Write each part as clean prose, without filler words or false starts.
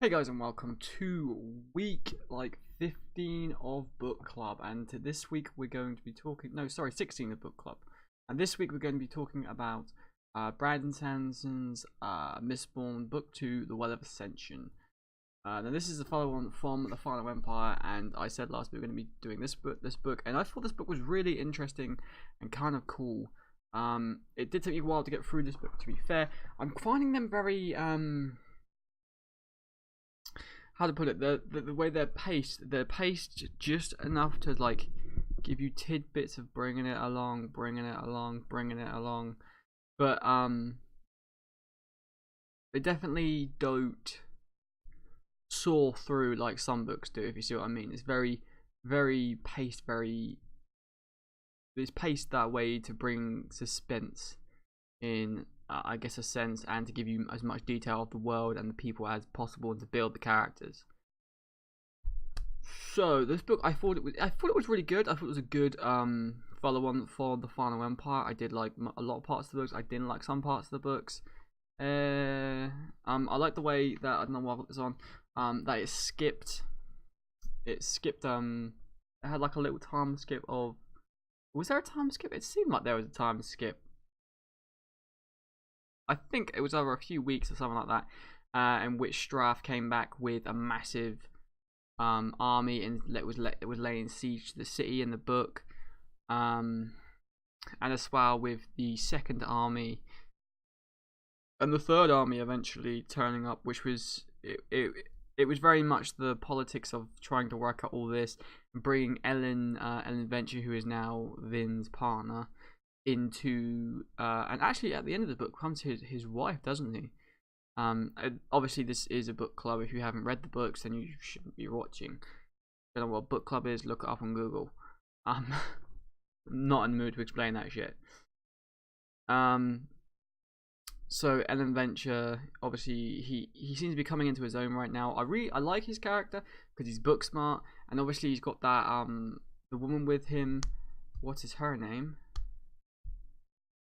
Hey guys, and welcome to week 15 of book club. And this week we're going to be talking, 16 of book club. And this week we're going to be talking about Brandon Sanderson's Mistborn book 2, The Well of Ascension. Now this is the follow-on from The Final Empire, and I said last week we're going to be doing this book, and I thought this book was really interesting and kind of cool. It did take me a while to get through this book, to be fair. I'm finding them very how to put it, the way they're paced just enough to like give you tidbits of bringing it along, but they definitely don't soar through like some books do, if you see what I mean. It's very paced, it's paced that way to bring suspense in, I guess, a sense, and to give you as much detail of the world and the people as possible, and to build the characters. So this book, I thought it was really good. I thought it was a good follow-on for The Final Empire. I did like a lot of parts of the books. I didn't like some parts of the books. I like the way that, I don't know why I put this on. That it skipped. It had like a little time skip of. Was there a time skip? It seemed like there was a time skip. I think it was over a few weeks or something like that, in which Strath came back with a massive army, and it was laying siege to the city in the book, and as well with the second army and the third army eventually turning up, which was it was very much the politics of trying to work out all this and bringing Ellen Venture, who is now Vin's partner, into and actually at the end of the book comes his wife, doesn't he? Obviously this is a book club. If you haven't read the books, then you shouldn't be watching. Don't know what book club is, look it up on Google. Not in the mood to explain that shit. So Ellen Venture, obviously he seems to be coming into his own right now. I like his character because he's book smart, and obviously he's got that the woman with him, what is her name?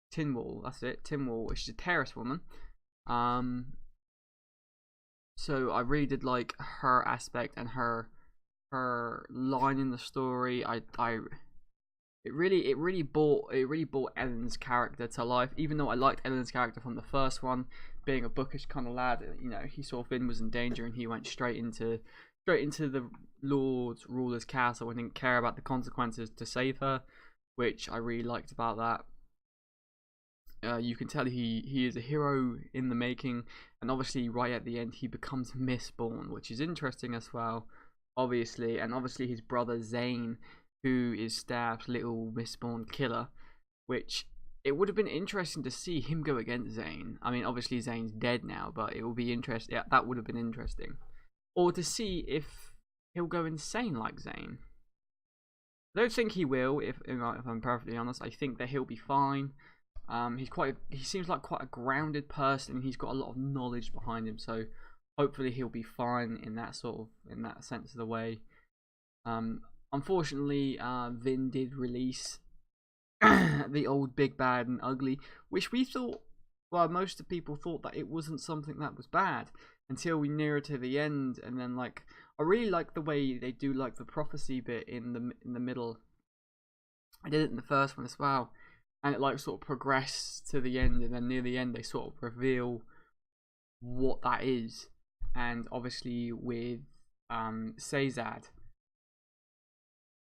Tinwall, that's it, Tinwall. She's a terrorist woman. So I really did like her aspect and her line in the story. It really brought Ellen's character to life. Even though I liked Ellen's character from the first one, being a bookish kind of lad, you know, he saw Finn was in danger and he went straight into the ruler's castle and didn't care about the consequences to save her, which I really liked about that. You can tell he is a hero in the making, and obviously right at the end he becomes Mistborn, which is interesting as well, obviously. And obviously his brother Zane, who is Staff's little Mistborn killer, which it would have been interesting to see him go against Zane. I mean, obviously Zane's dead now, but it will be interesting. Yeah, that would have been interesting, or to see if he'll go insane like Zane. I don't think he will. If I'm perfectly honest, I think that he'll be fine. He seems like quite a grounded person. He's got a lot of knowledge behind him, so hopefully he'll be fine in that sense of the way. Unfortunately, Vin did release the old Big Bad and Ugly, which we thought, well, most of the people thought that it wasn't something that was bad until we nearer to the end, and then like I really like the way they do like the prophecy bit in the middle. I did it in the first one as well. And it like sort of progressed to the end, and then near the end they sort of reveal what that is. And obviously with Sazad,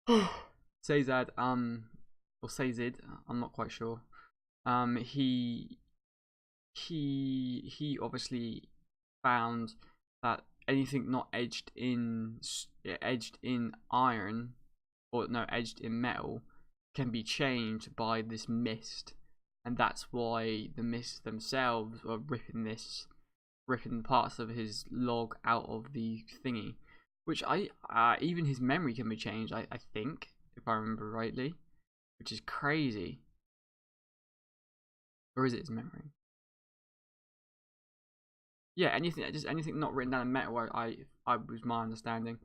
or Sazid, I'm not quite sure. He obviously found that anything not edged in iron, or no, edged in metal, can be changed by this mist, and that's why the mists themselves are ripping parts of his log out of the thingy, which even his memory can be changed, I think, if I remember rightly, which is crazy. Or is it his memory? Yeah, anything not written down in metal, I was my understanding.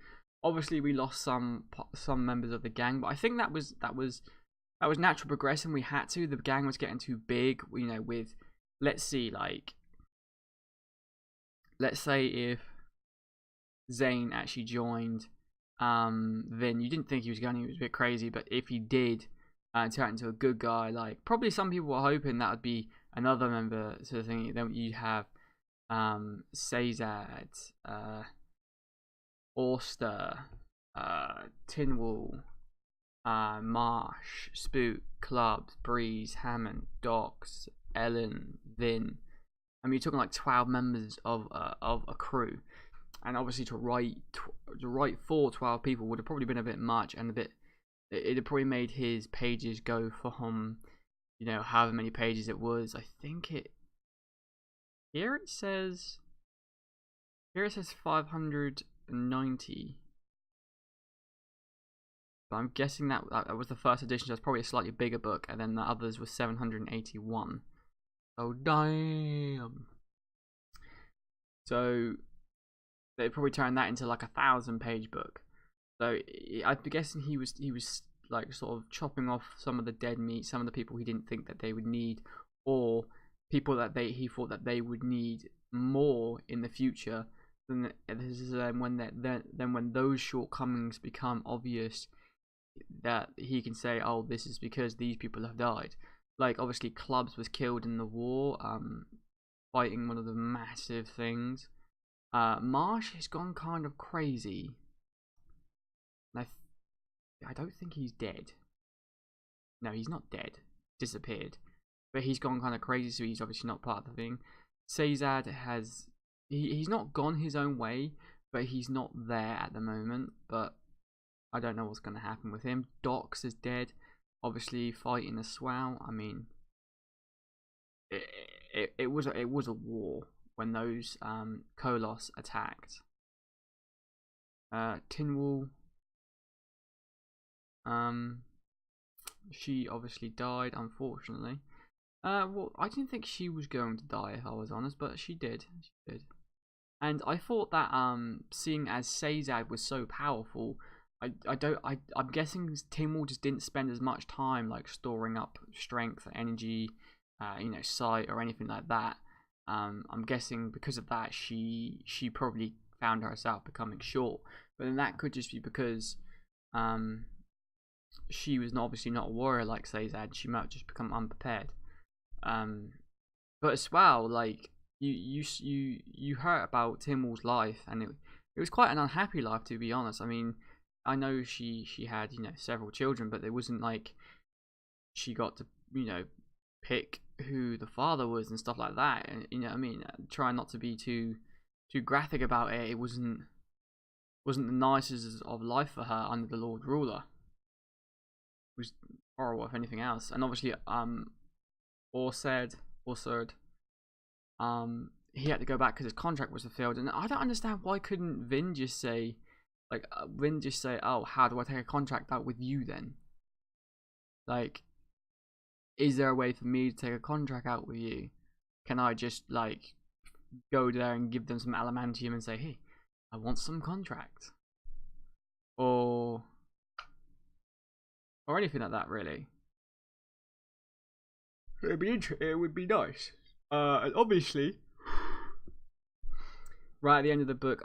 Obviously we lost some members of the gang, but I think that was natural progression. We had to. The gang was getting too big, you know, with, let's say if Zane actually joined Vin. You didn't think he was going, he was a bit crazy, but if he did turn into a good guy, like probably some people were hoping that would be another member sort of thing. Then you have Sazad, Auster, Tinwall, Marsh, Spook, Clubs, Breeze, Hammond, Docs, Ellen, Vin. I mean, you're talking like 12 members of a crew, and obviously to write for 12 people would have probably been a bit much, and it'd have probably made his pages go from, you know, however many pages it was. I think here it says 590. But I'm guessing that was the first edition, so it's probably a slightly bigger book, and then the others were 781. Oh damn! So they probably turned that into like 1,000-page book. So I'm guessing he was like sort of chopping off some of the dead meat, some of the people he didn't think that they would need, or people that he thought that they would need more in the future. Then when those shortcomings become obvious, that he can say, oh, this is because these people have died. Like obviously Clubs was killed in the war, fighting one of the massive things. Marsh has gone kind of crazy. I don't think he's dead. No, he's not dead. Disappeared. But he's gone kind of crazy, so he's obviously not part of the thing. Sazad has... He's not gone his own way, but he's not there at the moment. But I don't know what's going to happen with him. Docs is dead. Obviously fighting a swell. I mean... It was a war when those Kolos attacked. Tinwall... she obviously died, unfortunately. Well, I didn't think she was going to die, if I was honest, but she did. She did. And I thought that seeing as Sazad was so powerful, I'm guessing Tinwall just didn't spend as much time like storing up strength, energy, you know, sight or anything like that. I'm guessing because of that, she probably found herself becoming short. But then that could just be because she was obviously not a warrior like Sazad. She might have just become unprepared. But as well, like you heard about Tinwall's life, and it was quite an unhappy life, to be honest. I mean, I know she had, you know, several children, but it wasn't like she got to, you know, pick who the father was and stuff like that. And you know what I mean, trying not to be too graphic about it. It wasn't the nicest of life for her under the Lord Ruler. It was horrible, if anything else. And obviously Orsed, he had to go back because his contract was fulfilled. And I don't understand, why couldn't Vin just say, oh, how do I take a contract out with you then? Like, is there a way for me to take a contract out with you? Can I just like go there and give them some adamantium and say, hey, I want some contract, or anything like that, really? It would be nice. And obviously, right at the end of the book,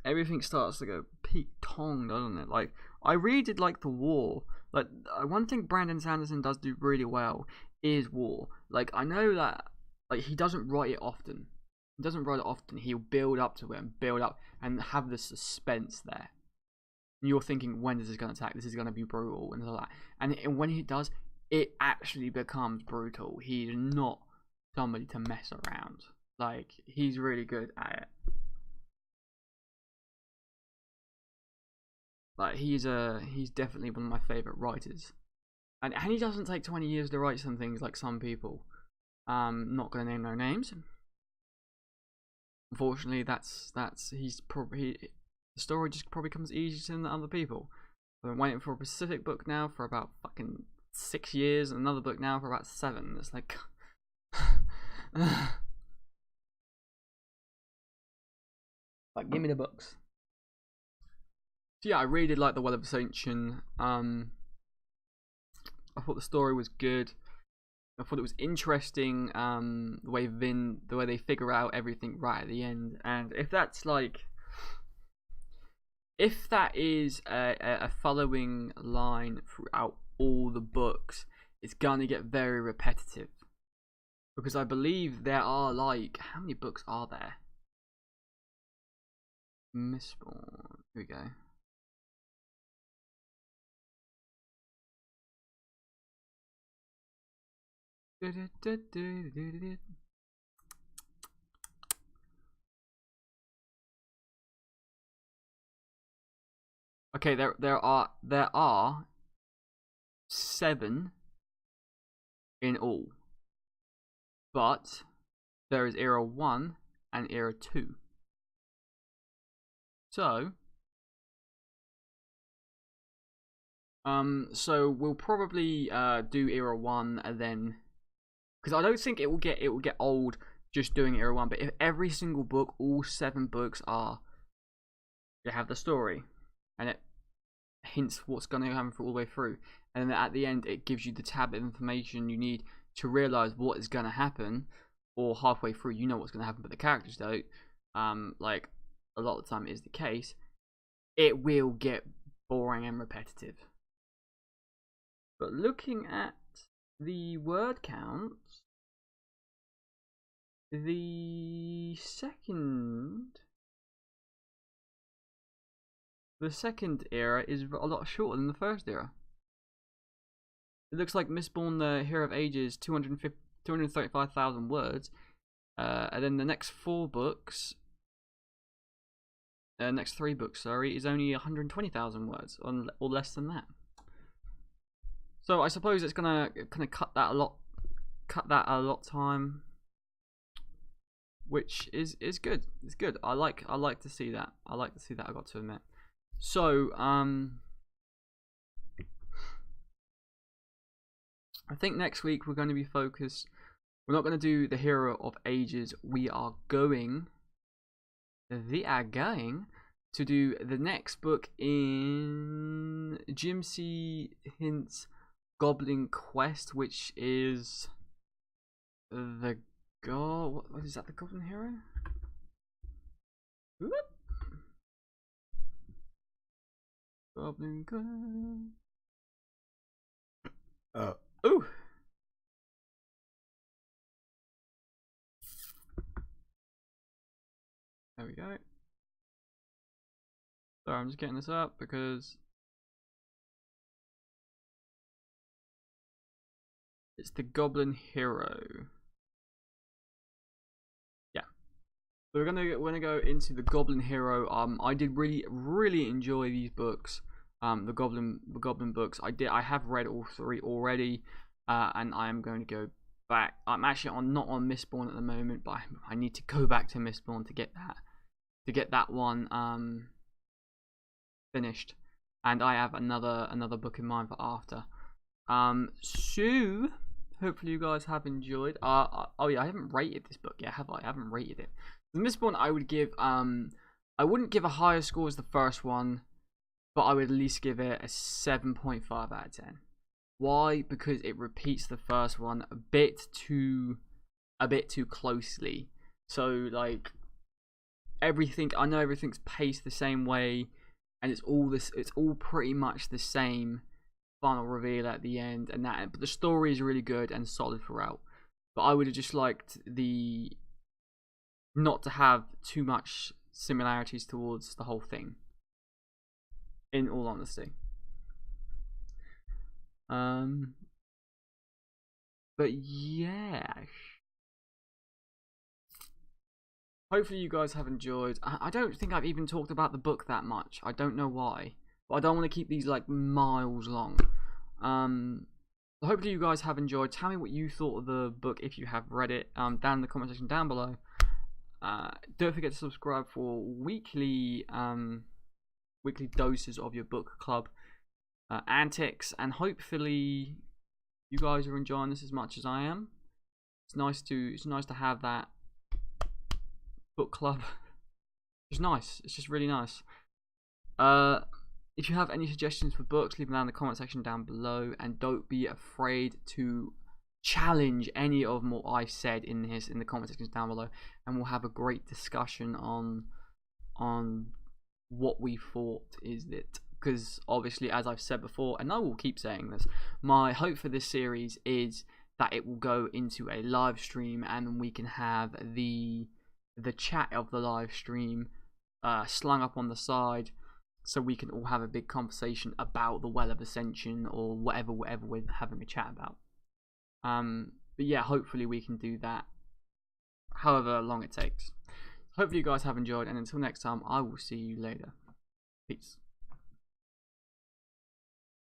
everything starts to go peak tong, doesn't it? Like, I really did like the war. Like, one thing Brandon Sanderson does do really well is war. Like, I know that, like, he doesn't write it often. He'll build up to it and build up and have the suspense there. And you're thinking, when is this going to attack? This is going to be brutal and all that. And when he does, it actually becomes brutal. He's not somebody to mess around. Like, he's really good at it. Like, he's definitely one of my favourite writers. And he doesn't take 20 years to write some things like some people. Not gonna name no names. Unfortunately, the story just probably comes easier than other people. I've been waiting for a specific book now for about fucking 6 years, and another book now for about 7. It's like, like, give me the books. So yeah, I really did like the Well of Ascension. I thought the story was good. I thought it was interesting, the way they figure out everything right at the end. And if that's like, if that is a following line throughout all the books, it's gonna get very repetitive. Because I believe there are like, how many books are there? Mistborn. Here we go. Okay, there are 7 in all, but there is era 1 and era 2. So we'll probably do era 1 and then, because I don't think it will get old just doing era 1. But if every single book, all 7 books they have the story, and it hints what's going to happen all the way through, and then at the end it gives you the tab of information you need to realize what is going to happen, or halfway through you know what's going to happen, but the characters don't. Like a lot of the time is the case. It will get boring and repetitive. But looking at the word counts, the second era is a lot shorter than the first era. It looks like Mistborn, the Hero of Ages, 235,000 words. And then the next 4 books, next 3 books, sorry, is only 120,000 words, or less than that. So I suppose it's gonna kind of cut that a lot time, which is good. It's good. I like to see that. I like to see that. I got to admit. So I think next week we're going to be focused. We're not going to do the Hero of Ages. We are going to do the next book in Jim C. Hint's Goblin Quest, which is the what is that? The Goblin Hero? Whoop. Goblin Quest. Ooh. There we go. Sorry, I'm just getting this up because it's the Goblin Hero. Yeah. So we're gonna go into the Goblin Hero. I did really enjoy these books. The Goblin books. I have read all 3 already, and I am going to go back. I'm actually not on Mistborn at the moment, but I need to go back to Mistborn to get that one finished. And I have another book in mind for after. So hopefully you guys have enjoyed. Oh yeah, I haven't rated this book yet, have I? I haven't rated it. The Mistborn I would give I wouldn't give a higher score as the first one, but I would at least give it a 7.5 out of 10. Why? Because it repeats the first one a bit too closely. So like everything, I know everything's paced the same way, and it's all pretty much the same final reveal at the end and that, but the story is really good and solid throughout. But I would have just liked not to have too much similarities towards the whole thing, in all honesty. But yeah, hopefully you guys have enjoyed. I don't think I've even talked about the book that much. I don't know why, but I don't want to keep these like miles long. Hopefully you guys have enjoyed. Tell me what you thought of the book if you have read it, down in the comment section down below. Don't forget to subscribe for weekly doses of your book club antics, and hopefully you guys are enjoying this as much as I am. It's nice to have that book club. It's nice. It's just really nice. If you have any suggestions for books, leave them down in the comment section down below, and don't be afraid to challenge any of what I've said in the comment sections down below, and we'll have a great discussion on what we thought is it. Because obviously, as I've said before, and I will keep saying this, my hope for this series is that it will go into a live stream, and we can have the chat of the live stream slung up on the side, so we can all have a big conversation about the Well of Ascension or whatever we're having a chat about. But yeah, hopefully we can do that, however long it takes. Hopefully you guys have enjoyed, and until next time, I will see you later. Peace.